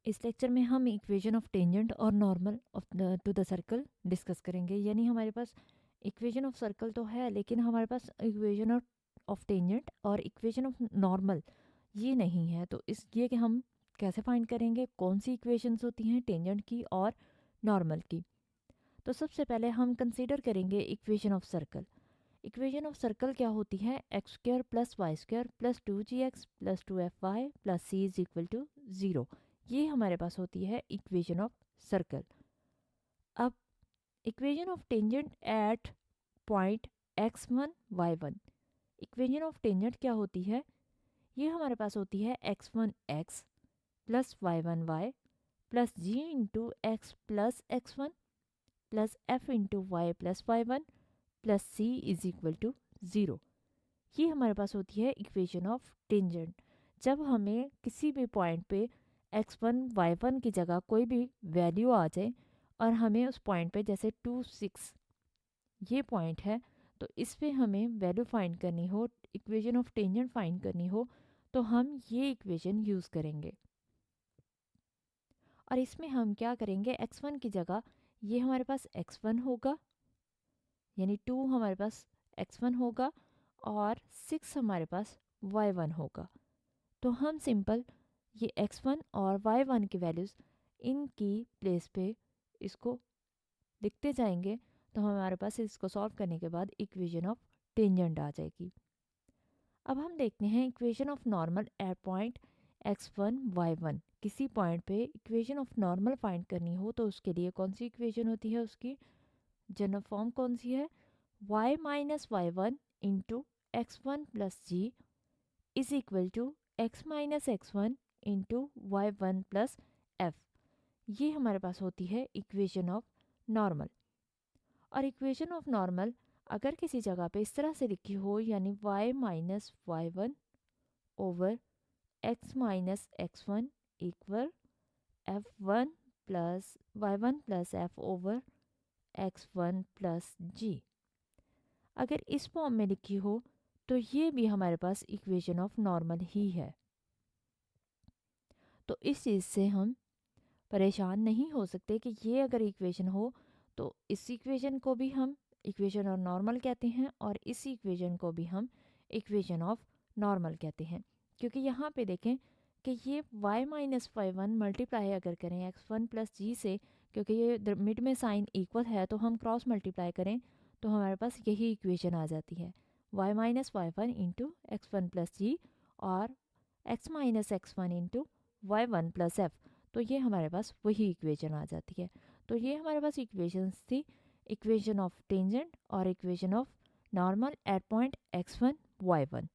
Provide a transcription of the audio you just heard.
इस लेक्चर में हम इक्वेशन ऑफ टेंजेंट और normal of to the circle discuss करेंगे। यानी हमारे पास इक्वेशन ऑफ सर्कल तो है, लेकिन हमारे पास इक्वेशन ऑफ टेंजेंट और इक्वेशन ऑफ नॉर्मल ये नहीं है। तो इस ये कि हम कैसे फाइंड करेंगे कौन सी इक्वेशंस होती हैं टेंजेंट की और नॉर्मल की। तो सबसे पहले हम कंसीडर करेंगे equation of circle. Equation of circle क्या होती है? X square plus y square plus 2gx plus 2fy plus c is equal to 0। ये हमारे पास होती है इक्वेशन ऑफ सर्कल। अब equation of tangent at point x1 y1। Equation of tangent क्या होती है? ये हमारे पास होती है x1 x plus y1 y plus g into x plus x1 plus f into y plus y1 plus c is equal to 0। ये हमारे पास होती है इक्वेशन ऑफ टेंजेंट। जब हमें किसी भी पॉइंट पे x1 y1 की जगह कोई भी वैल्यू आ जाए और हमें उस पॉइंट पे जैसे 2 6 ये पॉइंट है, तो इस पे हमें वैल्यू फाइंड करनी हो, इक्वेशन ऑफ टेंजेंट फाइंड करनी हो, तो हम ये इक्वेशन यूज़ करेंगे। और इसमें हम क्या करेंगे, x1 की जगह ये हमारे पास x1 होगा, यानी 2 हमारे पास x1 होगा और 6 हमारे पास y1 होगा। तो हम सिंपल ये x1 और y1 की वैल्यूज़ इनकी प्लेस पे इसको लिखते जाएंगे, तो हमारे पास इसको सॉल्व करने के बाद इक्वेशन ऑफ टेंजेंट आ जाएगी। अब हम देखते हैं equation of normal at point x1 y1। किसी पॉइंट पे इक्वेशन ऑफ नॉर्मल फाइंड करनी हो तो उसके लिए कौन सी इक्वेशन होती है, उसकी जनरल फॉर्म कौन सी है? y minus y one into x one plus g is equal to x minus x one into y one plus f. ये हमारे पास होती है इक्वेशन ऑफ नॉर्मल। और इक्वेशन ऑफ नॉर्मल अगर किसी जगह पे इस तरह से लिखी हो, यानी y minus y one over x minus x one equal f one plus y one plus f over x one plus g, अगर इस फॉर्म में लिखी हो तो ये भी हमारे पास इक्वेशन ऑफ नॉर्मल ही है। तो इस चीज़ से हम परेशान नहीं हो सकते कि ये अगर इक्वेशन हो तो इस इक्वेशन को भी हम इक्वेशन ऑफ नॉर्मल कहते हैं और इस इक्वेशन को भी हम इक्वेशन ऑफ नॉर्मल कहते हैं। क्योंकि यहाँ पे देखें कि ये y minus y one multiply अगर करें एक्स वन प्लस जी से, क्योंकि ये मिड में साइन इक्वल है तो हम क्रॉस मल्टीप्लाई करें तो हमारे पास यही इक्वेशन आ जाती है, y minus y one into x one plus g और x minus x one into y one plus f. तो ये हमारे पास वही इक्वेशन आ जाती है। तो ये हमारे पास इक्वेशंस थी, इक्वेशन ऑफ टेंजेंट और equation of normal at point x1 y1।